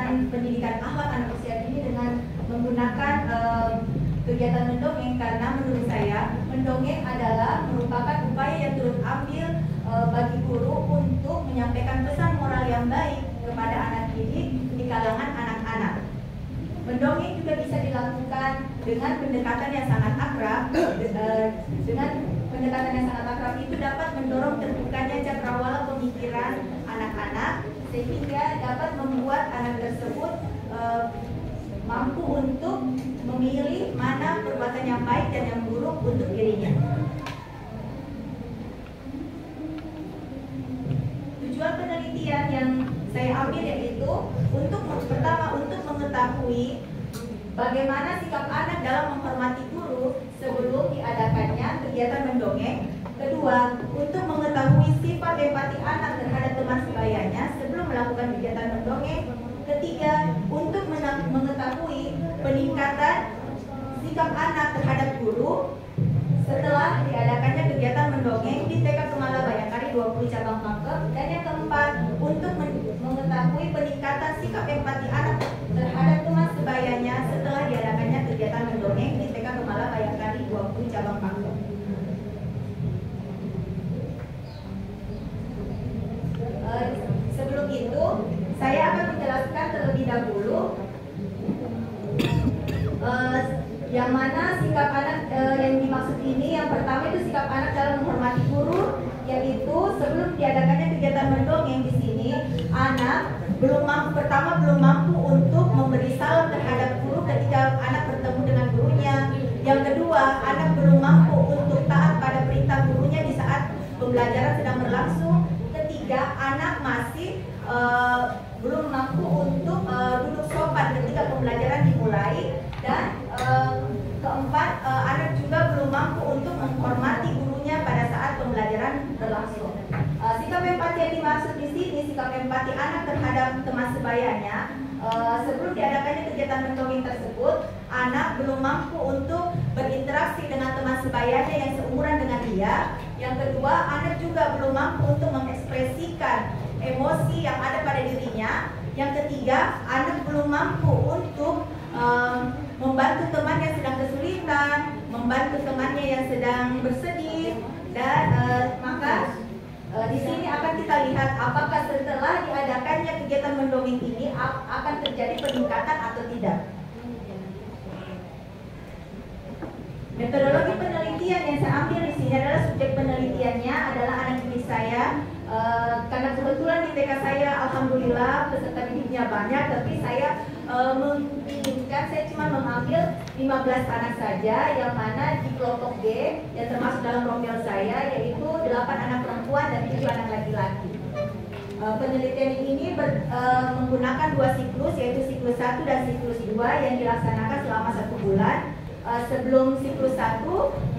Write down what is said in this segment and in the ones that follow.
kegiatan pendidikan akhlak anak usia dini dengan menggunakan kegiatan mendongeng, karena menurut saya mendongeng adalah merupakan upaya yang turut ambil bagi guru untuk menyampaikan pesan moral yang baik kepada anak didik di kalangan anak-anak. Mendongeng juga bisa dilakukan dengan pendekatan yang sangat akrab. Dengan pendekatan yang sangat akrab itu dapat mendorong terbukanya cakrawala pemikiran anak-anak, sehingga dapat membuat anak tersebut mampu untuk memilih mana perbuatan yang baik dan yang buruk untuk dirinya. Tujuan penelitian yang saya ambil yaitu pertama untuk mengetahui bagaimana sikap anak dalam menghormati guru sebelum diadakannya kegiatan mendongeng. Kedua, untuk mengetahui sifat empati anak terhadap teman sebayanya sebelum melakukan kegiatan mendongeng. Ketiga, untuk mengetahui peningkatan sikap anak terhadap guru setelah diadakannya kegiatan mendongeng di TK Kemala Bayangkari 20 cabang Pangkep. Dan yang keempat, untuk mengetahui peningkatan sikap empati anak terhadap teman sebayanya setelah diadakannya kegiatan mendongeng di TK Kemala Bayangkari 20 cabang Pangkep. Sebelum itu, saya akan menjelaskan terlebih dahulu yang mana sikap anak yang dimaksud ini. Yang pertama itu sikap anak dalam menghormati guru, yaitu sebelum diadakannya kegiatan mendongeng di sini, anak belum mampu untuk memberi salam terhadap guru ketika anak bertemu dengan gurunya. Yang kedua, anak belum mampu untuk taat pada perintah gurunya di saat pembelajaran sedang berlangsung. Ketiga, anak masih belum mampu untuk duduk sopan ketika pembelajaran dimulai. Dan keempat, anak juga belum mampu untuk menghormati gurunya pada saat pembelajaran berlangsung. Sikap empati yang dimaksud di sini, sikap empati anak terhadap teman sebayanya. Sebelum diadakannya kegiatan mendongeng tersebut, anak belum mampu untuk berinteraksi dengan teman sebayanya yang seumuran dengan dia. Yang kedua, anak juga belum mampu untuk mengekspresikan emosi yang ada pada dirinya. Yang ketiga, anak belum mampu untuk membantu teman yang sedang kesulitan, membantu temannya yang sedang bersedih. Dan maka di sini akan kita lihat apakah setelah diadakannya kegiatan mendongeng ini akan terjadi peningkatan atau tidak. Metodologi penelitian yang saya ambil di sini adalah subjek penelitiannya adalah anak didik saya. Karena kebetulan di TK saya alhamdulillah peserta didiknya banyak, tapi saya menginginkan, saya cuma mengambil 15 anak saja, yang mana di kelompok G yang termasuk dalam profil saya yaitu 8 anak perempuan dan 7 anak laki-laki. Penelitian ini menggunakan 2 siklus, yaitu siklus 1 dan siklus 2 yang dilaksanakan selama 1 bulan. Sebelum siklus 1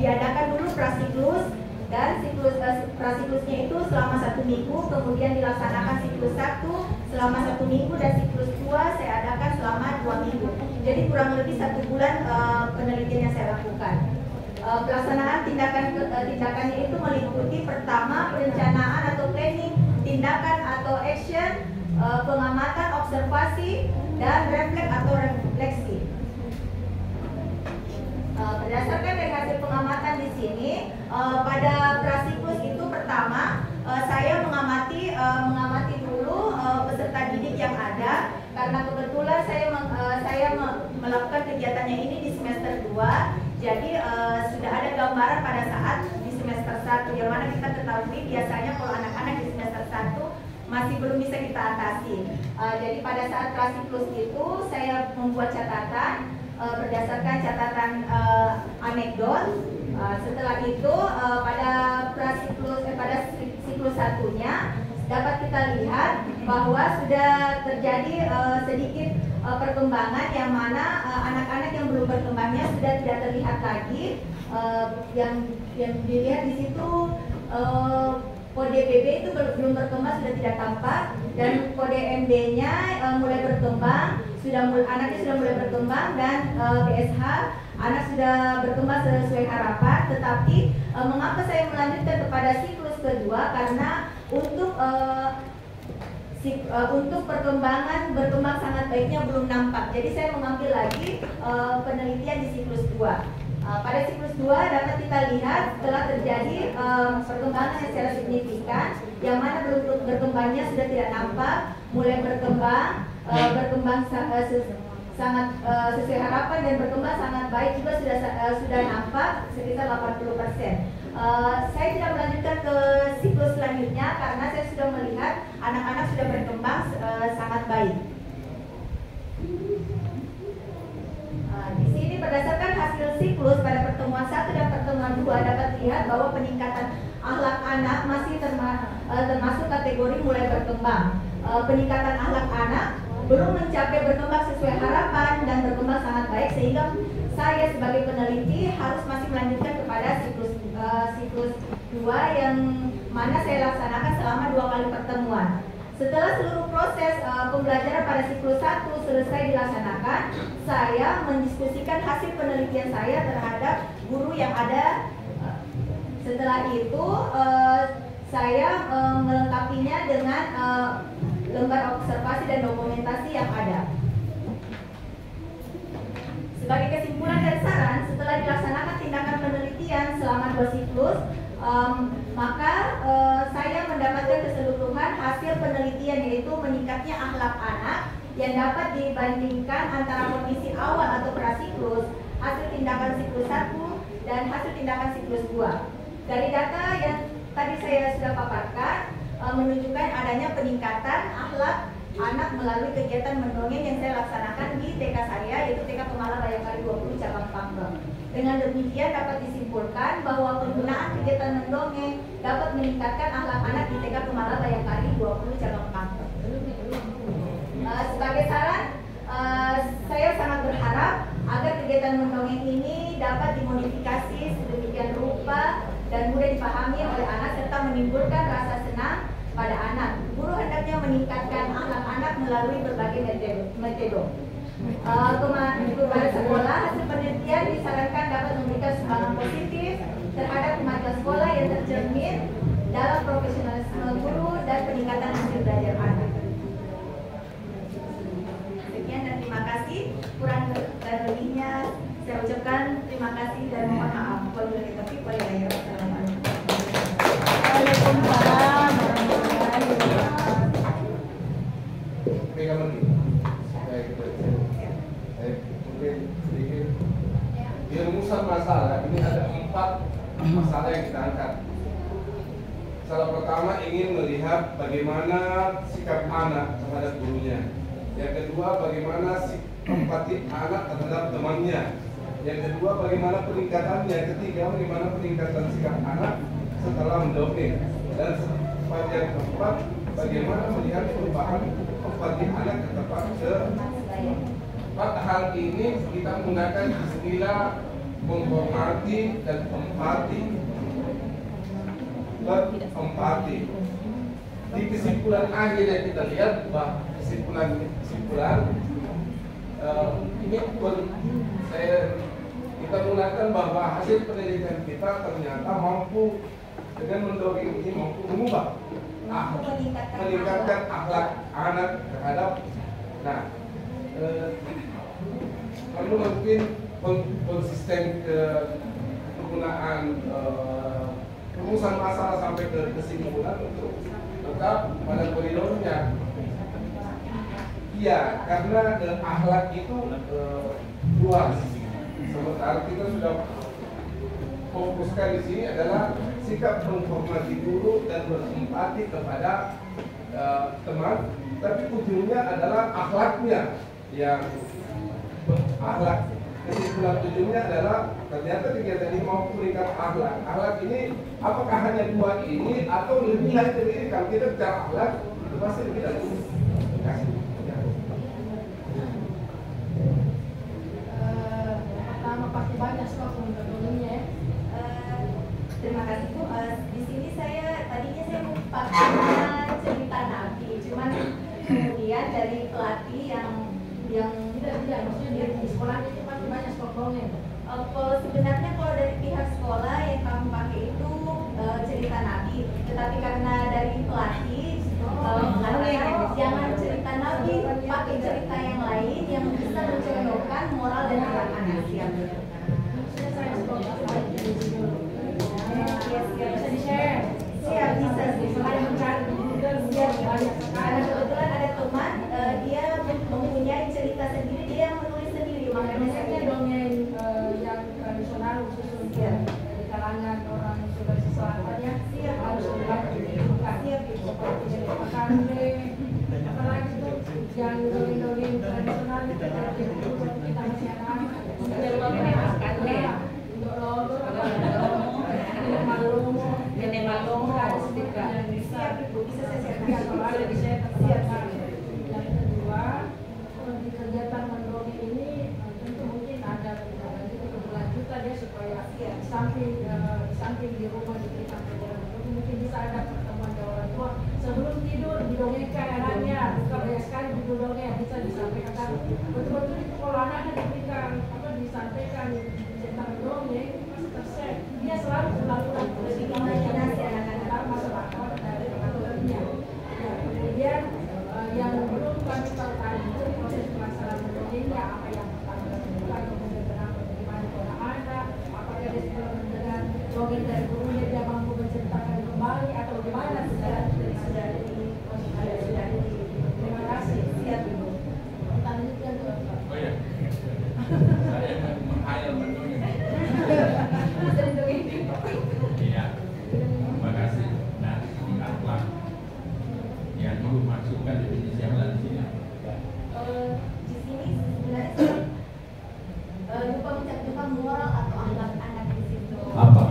diadakan dulu prasiklus, dan siklus prasiklusnya itu selama 1 minggu, kemudian dilaksanakan siklus 1 selama 1 minggu, dan siklus 2 saya adakan selama 2 minggu. Jadi kurang lebih 1 bulan penelitian yang saya lakukan. Pelaksanaan tindakannya itu meliputi pertama perencanaan atau planning, tindakan atau action, pengamatan, observasi, dan refleks atau refleksi. Berdasarkan dari hasil pengamatan di sini, pada prasiklus itu pertama saya mengamati dulu peserta didik yang ada, karena kebetulan saya melakukan kegiatannya ini di semester 2. Jadi sudah ada gambaran pada saat di semester 1, yang mana kita ketahui biasanya kalau anak-anak di semester 1 masih belum bisa kita atasi. Jadi pada saat prasiklus itu saya membuat catatan berdasarkan catatan anekdot. Setelah itu pada siklus satunya dapat kita lihat bahwa sudah terjadi sedikit perkembangan, yang mana anak-anak yang belum berkembangnya sudah tidak terlihat lagi. Yang dilihat di situ kode BB itu belum berkembang, sudah tidak tampak, dan kode MB-nya mulai berkembang, anaknya sudah mulai berkembang, dan BSH anak sudah berkembang sesuai harapan. Tetapi mengapa saya melanjutkan kepada siklus kedua? Karena untuk untuk berkembang sangat baiknya belum nampak. Jadi saya mengambil lagi penelitian di siklus 2. Pada siklus 2 dapat kita lihat telah terjadi perkembangan yang secara signifikan, yang mana belum berkembangnya sudah tidak nampak, mulai berkembang sangat sesuai harapan, dan berkembang sangat baik juga sudah nampak sekitar 80%. Saya tidak melanjutkan ke siklus selanjutnya karena saya sudah melihat anak-anak sudah berkembang sangat baik. Di sini berdasarkan hasil siklus pada pertemuan 1 dan pertemuan 2 dapat dilihat bahwa peningkatan akhlak anak masih termasuk kategori mulai berkembang. Peningkatan akhlak anak belum mencapai berkembang sesuai harapan dan berkembang sangat baik, sehingga saya sebagai peneliti harus masih melanjutkan kepada siklus 2 yang mana saya laksanakan selama 2 kali pertemuan. Setelah seluruh proses pembelajaran pada siklus 1 selesai dilaksanakan, saya mendiskusikan hasil penelitian saya terhadap guru yang ada. Setelah itu saya melengkapinya dengan lembar observasi dan dokumentasi yang ada. Sebagai kesimpulan dan saran, setelah dilaksanakan tindakan penelitian selama 2 siklus, maka saya mendapatkan keseluruhan hasil penelitian, yaitu meningkatnya akhlak anak yang dapat dibandingkan antara kondisi awal atau prasiklus, hasil tindakan siklus 1 dan hasil tindakan siklus 2. Dari data yang tadi saya sudah paparkan, menunjukkan adanya peningkatan akhlak anak melalui kegiatan mendongeng yang saya laksanakan di TK saya, yaitu TK Kemala Bayangkari 20 cabang Pangkep. Dengan demikian dapat disimpulkan bahwa penggunaan kegiatan mendongeng dapat meningkatkan akhlak anak di TK Kemala Bayangkari 20 cabang Pangkep. Sebagai saran, saya sangat berharap agar kegiatan mendongeng ini dapat dimodifikasi sedemikian rupa dan mudah dipahami oleh anak serta menimbulkan rasa senang pada anak. Guru hendaknya meningkatkan akhlak anak melalui berbagai metode. Kepada sekolah, hasil penelitian disarankan dapat memberikan sumbangan positif terhadap kemajuan sekolah yang tercermin dalam profesionalisme guru dan peningkatan hasil belajar anak. Sekian dan terima kasih. Kurang dan lebihnya saya ucapkan terima kasih dan mohon maaf. Wabillahi taufiq wal hidayah. Waalaikumsalam. Rumusan masalah ini ada 4 masalah yang kita angkat. Masalah pertama ingin melihat bagaimana sikap anak terhadap gurunya. Yang kedua, bagaimana empati anak terhadap temannya. Yang kedua, bagaimana peningkatannya. Yang ketiga, bagaimana peningkatan sikap anak setelah mendongeng. Dan yang keempat, bagaimana melihat perubahan empati anak ke tempat ke 4 hal ini kita menggunakan istilah menghormati dan empati. Empati. Di kesimpulan akhir yang kita lihat, kesimpulan ini kita menggunakan bahwa hasil penelitian kita ternyata mampu dengan mendongeng ini mampu mengubah meningkatkan akhlak anak terhadap. Nah, lalu mungkin konsisten ke penggunaan rumusan masalah sampai ke kesimpulan untuk tetap pada koridornya. Iya, karena akhlak itu luas. Sementara kita sudah fokuskan di sini adalah sikap menghormati guru dan berempati kepada teman, tapi ujungnya adalah akhlaknya yang akhlak. Kesimpulan ujungnya adalah ternyata kegiatan ini mau meningkat akhlak. Akhlak ini apakah hanya 2 ini atau lebih dari ini? Kalau kita bicara akhlak itu pasti lebih dari ini. Pertama pasti banyak sekali metodenya ya. Terima kasih Bu. Di sini tadinya saya mau pakai cerita Nabi, cuman kemudian dari pelatih yang tidak maksudnya di sekolah itu pasti banyak sekolahnya. Sebenarnya kalau dari pihak sekolah yang kami pakai itu cerita Nabi, tetapi karena dari pelatih mengatakan siap. Saya sekolah jadi judul. Siap. Bisa di-share. Siap, bisa. Ada mencari di Google Siap. banyak Karena sekali. kebetulan ada teman, dia mempunyai cerita sendiri, dia yang menulis sendiri, makanya saya Biasanya dongeng yang tradisional khusus untuk di kalangan orang Sulawesi Selatan ya, harus dilakukan. Seperti dari Pakande, apalagi itu yang dongeng-dongeng tradisional itu kita masih anak-anak. Untuk lolo, nenek malomo, yang bisa bisa saya share. ya, kalau ada di saya siap. Yang kedua, di kegiatan mendongeng ini tentu mungkin ada keberlanjutan ya supaya di samping di rumah diberikan pelajaran itu mungkin bisa ada pertemuan dengan orang tua sebelum tidur didongengkan anaknya, bukan banyak sekali judul dongeng bisa disampaikan betul-betul itu kalau anaknya diberikan disampaikan tentang dongeng pasti terset dia selalu ulang-ulang Imajinasi anak-anak. masyarakat dari pengaturannya. Ya, kemudian yang belum kami tahu tadi itu proses pelaksanaan dongengnya apa yang pertama dilakukan, kemudian kenapa bagaimana pola anak, apakah dia sudah mendengar dongeng dari gurunya dia mampu menceritakan kembali atau bagaimana sudah ada di terima kasih. Siap, Ibu. Pertanyaannya tuh Oh ya, saya menghayal mendongeng. Bisa didongeng. Iya, terima kasih. Nah, di akhlak yang Ibu maksudkan definisi akhlak di sini. Di sini sebenarnya lupa moral atau akhlak anak di situ. Apa?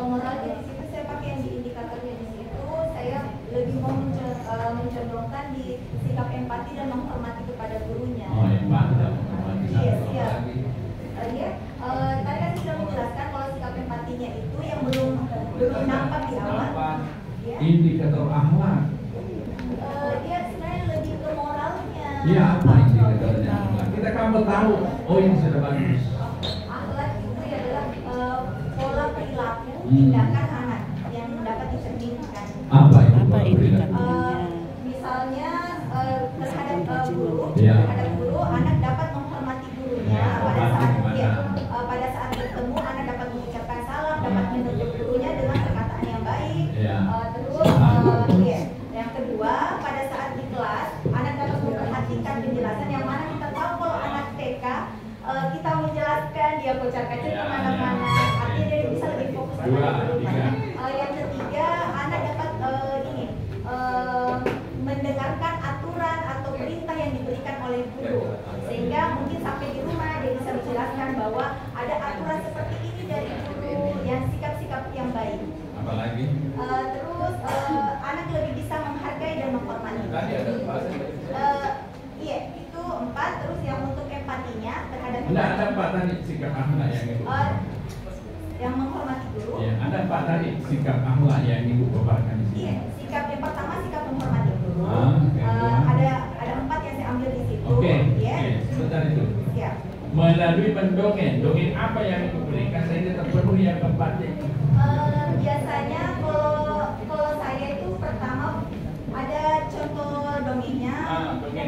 Moralnya di situ saya pakai yang di indikatornya di situ. Saya lebih mau mencontohkan di sikap empati dan menghormati kepada gurunya. Oh, empati dan menghormati Iya, satu siap. lagi. Tadi kan sudah menjelaskan kalau sikap empatinya itu yang belum nampak di awal. Apa? Ya. Indikator akhlak. Dia sebenarnya lebih ke moralnya. Iya, apa indikatornya akhlak? Kita kamu tahu, oh ini sudah bagus. Akhlak itu adalah pola perilaku tindakan anak yang dapat dicerminkan. Apa itu? Apa indikator? Misalnya terhadap guru, Iya. terhadap guru, anak dapat menghormati gurunya. Ya, Pada saat bertemu, anak dapat mengucapkan salam, dapat menuntut gurunya dengan perkataan yang baik. Ya. Yang kedua, pada saat di kelas, anak dapat memperhatikan penjelasan yang mana kita tahu kalau anak TK kita menjelaskan dia kocar-kacir Ya, kemana-mana, ya. artinya dia bisa lebih fokus Dua, pada guru. tiga. Yang ketiga, anak dapat mendengarkan aturan atau perintah yang diberikan oleh guru, sehingga mungkin sampai di rumah dia bisa menjelaskan bahwa ada aturan seperti ini dari guru, yang sikap-sikap yang baik. Apalagi? Terus anak lebih bisa menghargai dan menghormati. Tadi ada bahasa Iya, itu 4. Terus yang untuk empatinya terhadap Enggak, ada empat tadi sikap akhlak yang Ibu. yang menghormati guru. Ya, ada empat tadi sikap akhlak yang Ibu paparkan di sini. Iya, sikap yang pertama sikap menghormati guru. Oke. Ada 4 yang saya ambil di situ. Oke, Ya. sebentar itu. Siap. Melalui mendongeng, dongeng apa yang Ibu berikan sehingga terpenuhi yang keempat itu? Biasanya kalau saya itu pertama ada contoh dongengnya. Dongeng